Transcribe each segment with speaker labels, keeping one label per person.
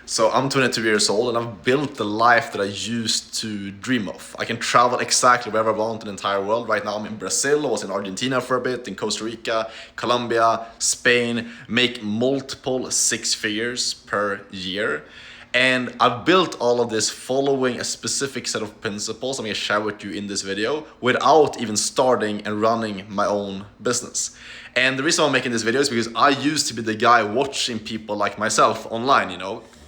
Speaker 1: So I'm 22 years old and I've built the life that I used to dream of. I can travel exactly wherever I want in the entire world. Right now I'm in Brazil, I was in Argentina for a bit, in Costa Rica, Colombia, Spain, make multiple six figures per year. And I've built all of this following a specific set of principles I'm gonna share with you in this video without even starting and running my own business. And the reason I'm making this video is because I used to be the guy watching people like myself online,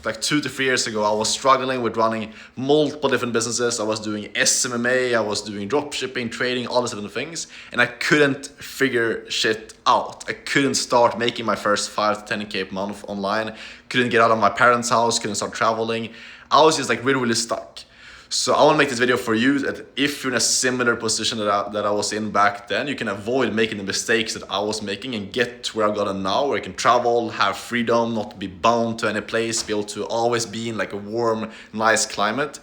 Speaker 1: like 2 to 3 years ago, I was struggling with running multiple different businesses. I was doing SMMA, I was doing dropshipping, trading, all these different things, and I couldn't figure shit out. I couldn't start making my first 5 to 10K per month online, couldn't get out of my parents' house, couldn't start traveling. I was just like really stuck. So I want to make this video for you that if you're in a similar position that I was in back then, you can avoid making the mistakes that I was making and get to where I've gotten now, where you can travel, have freedom, not be bound to any place, be able to always be in like a warm, nice climate.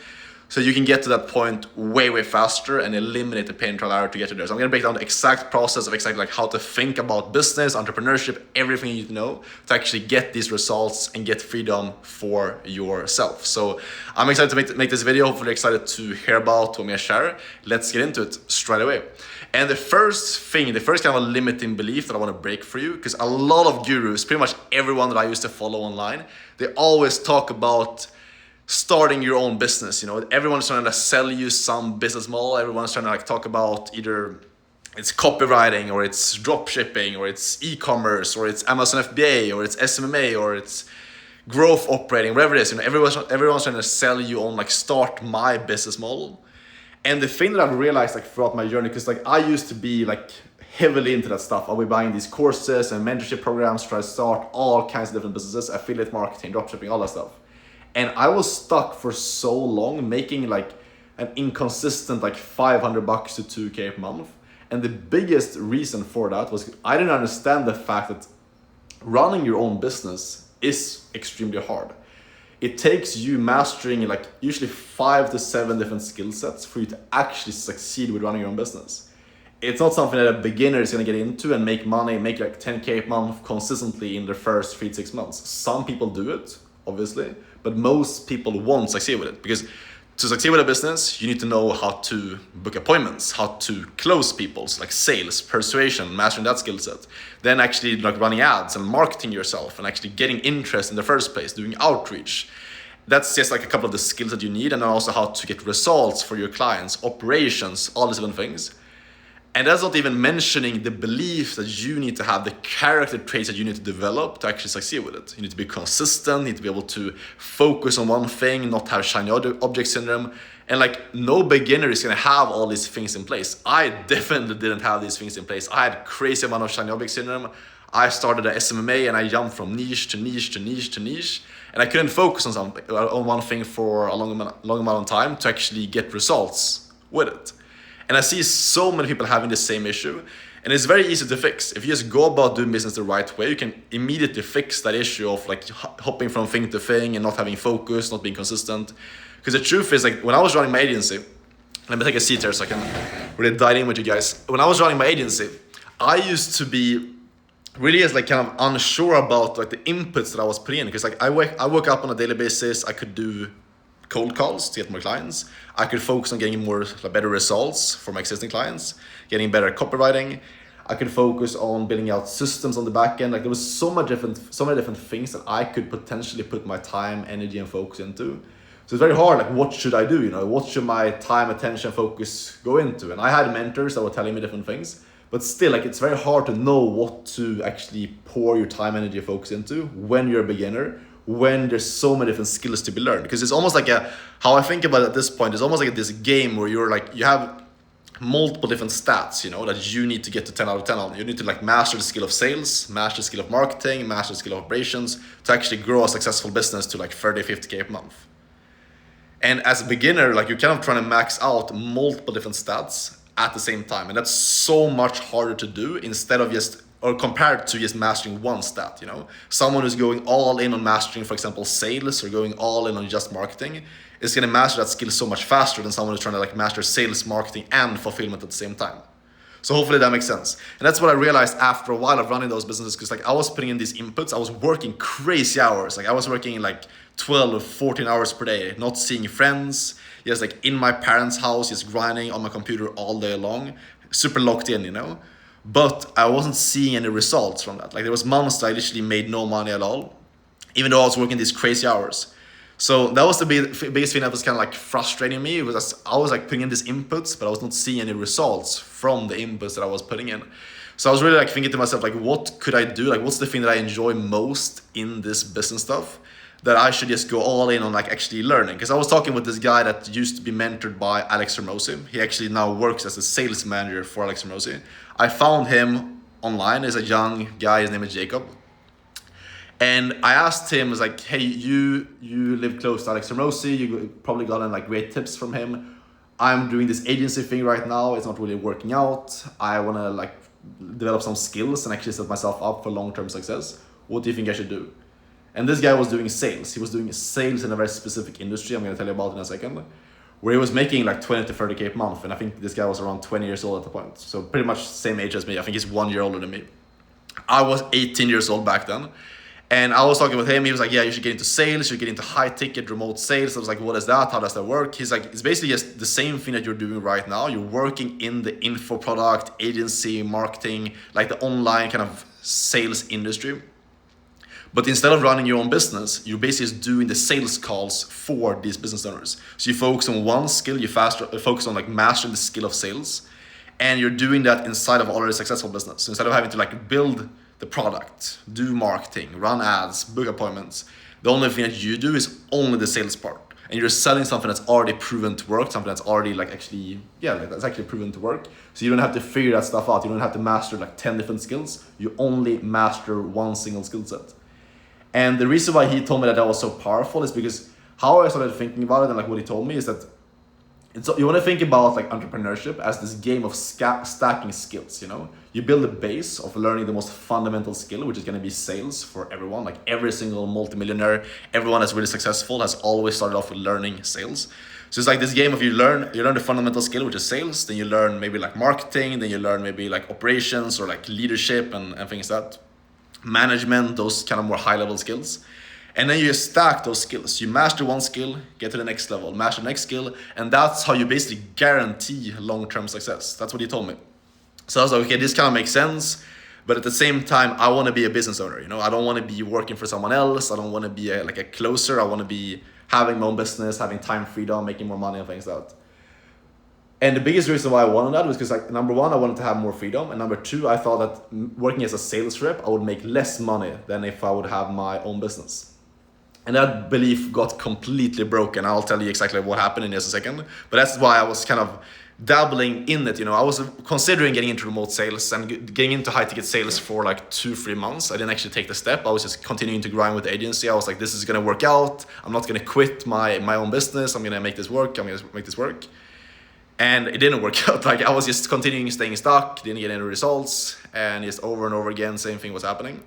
Speaker 1: So you can get to that point way faster and eliminate the pain and trial and error to get to there. So I'm gonna break down the exact process of exactly like how to think about business, entrepreneurship, everything you need to know to actually get these results and get freedom for yourself. So I'm excited to make this video, hopefully excited to hear about what I'm gonna share. Let's get into it straight away. And the first kind of a limiting belief that I wanna break for you, because a lot of gurus, pretty much everyone that I used to follow online, they always talk about starting your own business. Everyone's trying to sell you some business model. Everyone's trying to like talk about either it's copywriting or it's drop shipping or it's e-commerce or it's Amazon FBA or it's SMMA or it's growth operating, whatever it is. Everyone's trying to sell you on like start my business model. And the thing that I've realized like throughout my journey, because like I used to be like heavily into that stuff. I'll be buying these courses and mentorship programs, try to start all kinds of different businesses, affiliate marketing, drop shipping, all that stuff. And I was stuck for so long making like an inconsistent like $500 to $2K per month. And the biggest reason for that was I didn't understand the fact that running your own business is extremely hard. It takes you mastering like usually 5 to 7 different skill sets for you to actually succeed with running your own business. It's not something that a beginner is gonna get into and make money, make like 10K per month consistently in the first 3 to 6 months. Some people do it, obviously, but most people won't succeed with it, because to succeed with a business, you need to know how to book appointments, how to close people, so like sales, persuasion, mastering that skill set. Then actually like running ads and marketing yourself and actually getting interest in the first place, doing outreach. That's just like a couple of the skills that you need, and then also how to get results for your clients, operations, all these different things. And that's not even mentioning the belief that you need to have, the character traits that you need to develop to actually succeed with it. You need to be consistent, you need to be able to focus on one thing, not have shiny object syndrome. And like no beginner is gonna have all these things in place. I definitely didn't have these things in place. I had crazy amount of shiny object syndrome. I started a SMMA and I jumped from niche to niche to niche to niche. And I couldn't focus on one thing for a long amount of time to actually get results with it. And I see so many people having the same issue, and it's very easy to fix. If you just go about doing business the right way, you can immediately fix that issue of like hopping from thing to thing and not having focus, not being consistent. Because the truth is, like when I was running my agency, let me take a seat here so I can really dive in with you guys. When I was running my agency, I used to be really just like kind of unsure about like the inputs that I was putting in, because like I woke up on a daily basis. I could do cold calls to get more clients. I could focus on getting better results for my existing clients, getting better copywriting. I could focus on building out systems on the back end. Like there was so many different things that I could potentially put my time, energy, and focus into. So it's very hard. Like, what should I do? What should my time, attention, focus go into? And I had mentors that were telling me different things, but still, like it's very hard to know what to actually pour your time, energy, and focus into when you're a beginner, when there's so many different skills to be learned. Because it's almost like how I think about it at this point, it's almost like this game where you're like, you have multiple different stats, that you need to get to 10 out of 10 on. You need to like master the skill of sales, master the skill of marketing, master the skill of operations to actually grow a successful business to like 30, 50K per month. And as a beginner, like you're kind of trying to max out multiple different stats at the same time. And that's so much harder to do compared to just mastering one stat. Someone who's going all in on mastering, for example, sales, or going all in on just marketing is going to master that skill so much faster than someone who's trying to like master sales, marketing, and fulfillment at the same time. So hopefully that makes sense. And that's what I realized after a while of running those businesses, because like I was putting in these inputs, I was working crazy hours. Like I was working like 12 or 14 hours per day, not seeing friends, just like in my parents' house, just grinding on my computer all day long, super locked in, you know. But I wasn't seeing any results from that. Like there was months that I literally made no money at all, even though I was working these crazy hours. So that was the biggest thing that was kind of like frustrating me. It was I was like putting in these inputs, but I was not seeing any results from the inputs that I was putting in. So I was really like thinking to myself, like, what could I do? Like, what's the thing that I enjoy most in this business stuff that I should just go all in on, like actually learning? Because I was talking with this guy that used to be mentored by Alex Hermosi. He actually now works as a sales manager for Alex Hermosi. I found him online. He's a young guy. His name is Jacob. And I asked him, I was like, hey, you live close to Alex Hermosi, you probably gotten like great tips from him. I'm doing this agency thing right now, it's not really working out. I wanna like develop some skills and actually set myself up for long-term success. What do you think I should do? And this guy was doing sales. He was doing sales in a very specific industry, I'm gonna tell you about in a second, where he was making like 20 to 30K a month. And I think this guy was around 20 years old at the point. So pretty much same age as me. I think he's 1 year older than me. I was 18 years old back then. And I was talking with him, he was like, yeah, you should get into sales, you should get into high ticket remote sales. I was like, what is that? How does that work? He's like, it's basically just the same thing that you're doing right now. You're working in the info product, agency, marketing, like the online kind of sales industry. But instead of running your own business, you're basically just doing the sales calls for these business owners. So you focus on one skill, you focus on like mastering the skill of sales, and you're doing that inside of already successful business. So instead of having to like build the product, do marketing, run ads, book appointments, the only thing that you do is only the sales part. And you're selling something that's already proven to work, something that's already like actually, yeah, like that's actually proven to work. So you don't have to figure that stuff out. You don't have to master like 10 different skills. You only master one single skill set. And the reason why he told me that that was so powerful is because how I started thinking about it and like what he told me is that you want to think about like entrepreneurship as this game of stacking skills, you know? You build a base of learning the most fundamental skill, which is going to be sales for everyone. Like every single multimillionaire, everyone that's really successful has always started off with learning sales. So it's like this game of you learn the fundamental skill, which is sales, then you learn maybe like marketing, then you learn maybe like operations or like leadership and things like that. Management, those kind of more high level skills. And then you stack those skills. You master one skill, get to the next level, master the next skill, and that's how you basically guarantee long-term success. That's what he told me. So I was like, okay, this kind of makes sense, but at the same time, I want to be a business owner. You know, I don't want to be working for someone else. I don't want to be a closer. I want to be having my own business, having time freedom, making more money and things like that. And the biggest reason why I wanted that was because like number one, I wanted to have more freedom. And number two, I thought that working as a sales rep, I would make less money than if I would have my own business. And that belief got completely broken. I'll tell you exactly what happened in just a second. But that's why I was kind of dabbling in it. You know, I was considering getting into remote sales and getting into high ticket sales for like 2-3 months. I didn't actually take the step. I was just continuing to grind with the agency. I was like, this is going to work out. I'm not going to quit my own business. I'm going to make this work. I'm going to make this work. And it didn't work out. Like I was just continuing staying stuck, didn't get any results, and just over and over again, same thing was happening.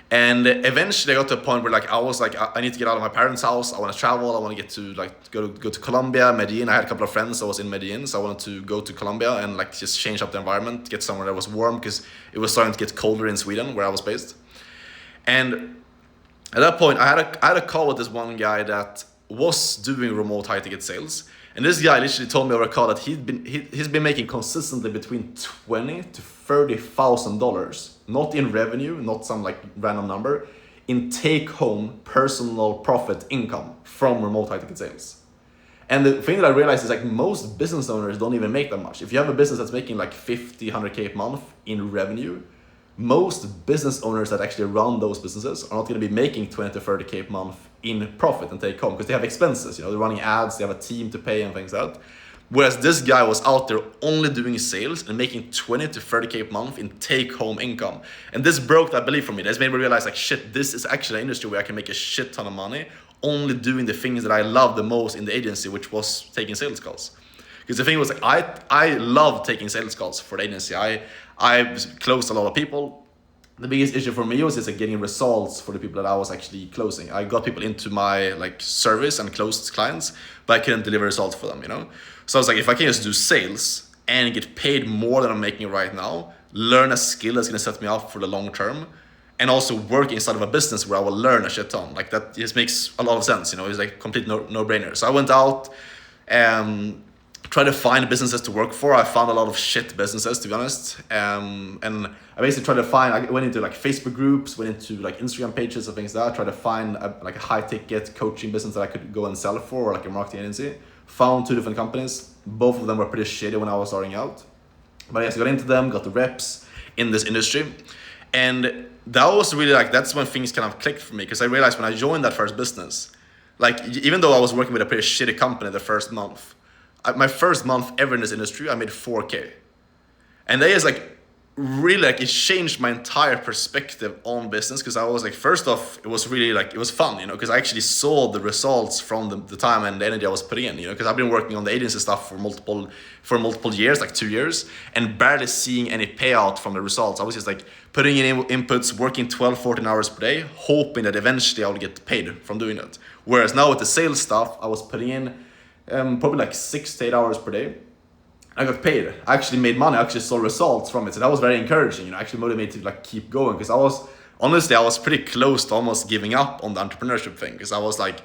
Speaker 1: And eventually I got to a point where like I was like, I need to get out of my parents' house. I want to travel. I want to get to like go to Colombia, Medellin. I had a couple of friends that was in Medellin, so I wanted to go to Colombia and like just change up the environment, get somewhere that was warm because it was starting to get colder in Sweden where I was based. And at that point, I had a call with this one guy that was doing remote high ticket sales. And this guy literally told me over a call that he's been making consistently between $20,000 to $30,000, not in revenue, not some like random number, in take-home personal profit income from remote high-ticket sales. And the thing that I realized is like most business owners don't even make that much. If you have a business that's making like 50, 100K a month in revenue, most business owners that actually run those businesses are not going to be making 20 to 30K a month in profit and take home because they have expenses. You know, they're running ads, they have a team to pay and things like that. Whereas this guy was out there only doing sales and making 20 to 30K a month in take home income. And this broke that belief for me. This made me realize like, shit, this is actually an industry where I can make a shit ton of money only doing the things that I love the most in the agency, which was taking sales calls. Because the thing was like, I love taking sales calls for the agency. I closed a lot of people. The biggest issue for me was just like getting results for the people that I was actually closing. I got people into my like service and closed clients, but I couldn't deliver results for them, you know? So I was like, if I can just do sales and get paid more than I'm making right now, learn a skill that's gonna set me up for the long term, and also work inside of a business where I will learn a shit ton. Like that just makes a lot of sense, you know, it's like complete no-brainer. So I went out and tried to find businesses to work for. I found a lot of shit businesses, to be honest. And I basically tried to find, I went into like Facebook groups, went into like Instagram pages and things like that, tried to find like a high ticket coaching business that I could go and sell for, or like a marketing agency. Found 2 different companies. Both of them were pretty shitty when I was starting out. But I just got into them, got the reps in this industry. And that was really like, that's when things kind of clicked for me, because I realized when I joined that first business, like even though I was working with a pretty shitty company the first month, my first month ever in this industry, I made 4K. And that is like, really like, it changed my entire perspective on business, because I was like, first off, it was really like, it was fun, you know, because I actually saw the results from the time and the energy I was putting in, you know, because I've been working on the agency stuff for multiple years, like 2 years, and barely seeing any payout from the results. I was just like putting in inputs, working 12, 14 hours per day, hoping that eventually I would get paid from doing it. Whereas now with the sales stuff, I was putting in probably like 6 to 8 hours per day. I got paid. I actually made money. I actually saw results from it. So that was very encouraging, you know, actually motivated to like keep going, because I was pretty close to almost giving up on the entrepreneurship thing, because I was like,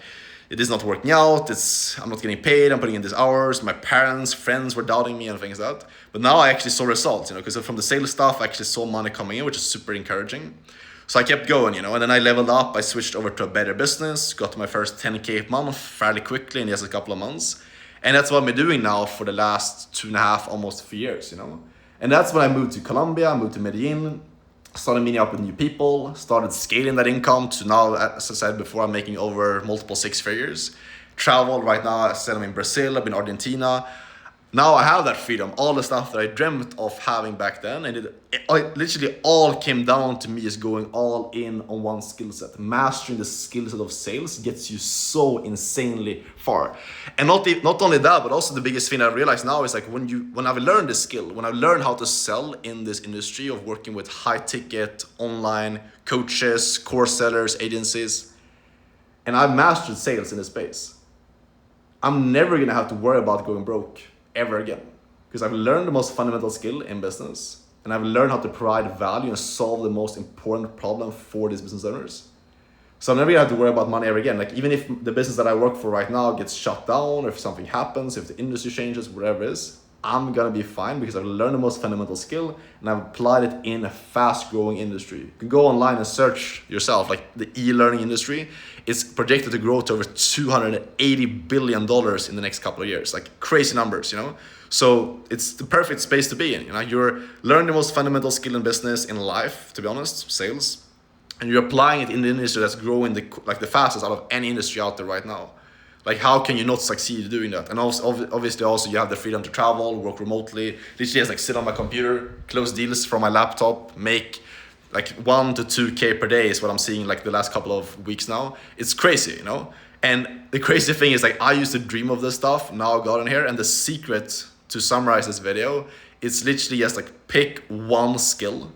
Speaker 1: it is not working out. I'm not getting paid. I'm putting in these hours. My parents, friends were doubting me and things like that. But now I actually saw results, you know, because from the sales stuff, I actually saw money coming in, which is super encouraging. So I kept going, you know, and then I leveled up. I switched over to a better business, got to my first 10K a month fairly quickly in just a couple of months. And that's what I've been doing now for the last 2.5, almost 3 years, you know. And that's when I moved to Colombia, moved to Medellin, started meeting up with new people, started scaling that income to now, as I said before, I'm making over multiple 6 figures. Traveled right now, I said I'm in Brazil, I've been in Argentina. Now I have that freedom, all the stuff that I dreamt of having back then, and it literally all came down to me just going all in on one skill set. Mastering the skill set of sales gets you so insanely far. And not only that, but also the biggest thing I realize now is like when I've learned this skill, when I've learned how to sell in this industry of working with high ticket online coaches, course sellers, agencies, and I've mastered sales in this space, I'm never gonna have to worry about going broke ever again, because I've learned the most fundamental skill in business, and I've learned how to provide value and solve the most important problem for these business owners. So I'm never gonna have to worry about money ever again. Like even if the business that I work for right now gets shut down, or if something happens, if the industry changes, whatever it is, I'm gonna be fine, because I've learned the most fundamental skill and I've applied it in a fast growing industry. You can go online and search yourself, like the e-learning industry is projected to grow to over $280 billion in the next couple of years, like crazy numbers, you know? So it's the perfect space to be in, you know? You're learning the most fundamental skill in business, in life, to be honest, sales, and you're applying it in the industry that's growing the fastest out of any industry out there right now. Like how can you not succeed doing that? And also, obviously also you have the freedom to travel, work remotely, literally just like sit on my computer, close deals from my laptop, make like 1 to 2K per day is what I'm seeing like the last couple of weeks now. It's crazy, you know? And the crazy thing is like I used to dream of this stuff, now I got in here, and the secret to summarize this video, it's literally just like pick one skill,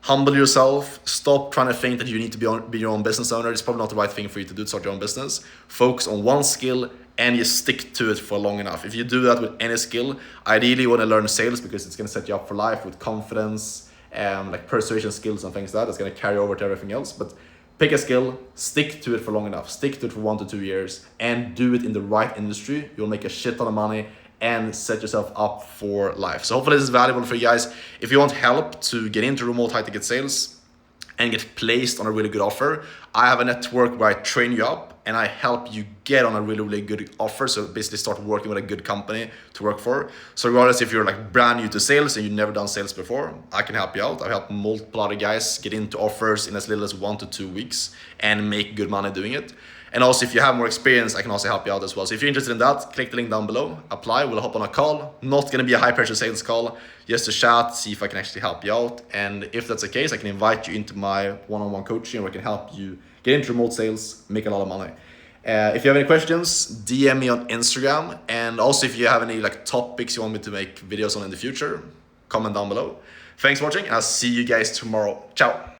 Speaker 1: humble yourself, stop trying to think that you need to be your own business owner. It's probably not the right thing for you to do to start your own business. Focus on one skill and you stick to it for long enough. If you do that with any skill, ideally you want to learn sales, because it's going to set you up for life with confidence, like persuasion skills and things like that. That's going to carry over to everything else. But pick a skill, stick to it for long enough, stick to it for 1 to 2 years, and do it in the right industry. You'll make a shit ton of money and set yourself up for life. So hopefully this is valuable for you guys. If you want help to get into remote high ticket sales and get placed on a really good offer, I have a network where I train you up and I help you get on a really, really good offer. So basically start working with a good company to work for. So regardless if you're like brand new to sales and you've never done sales before, I can help you out. I've helped multiple other guys get into offers in as little as 1 to 2 weeks and make good money doing it. And also if you have more experience, I can also help you out as well. So if you're interested in that, click the link down below, apply, we'll hop on a call. Not gonna be a high pressure sales call, just to chat, see if I can actually help you out. And if that's the case, I can invite you into my one-on-one coaching where I can help you get into remote sales, make a lot of money. If you have any questions, DM me on Instagram. And also if you have any like topics you want me to make videos on in the future, comment down below. Thanks for watching and I'll see you guys tomorrow. Ciao.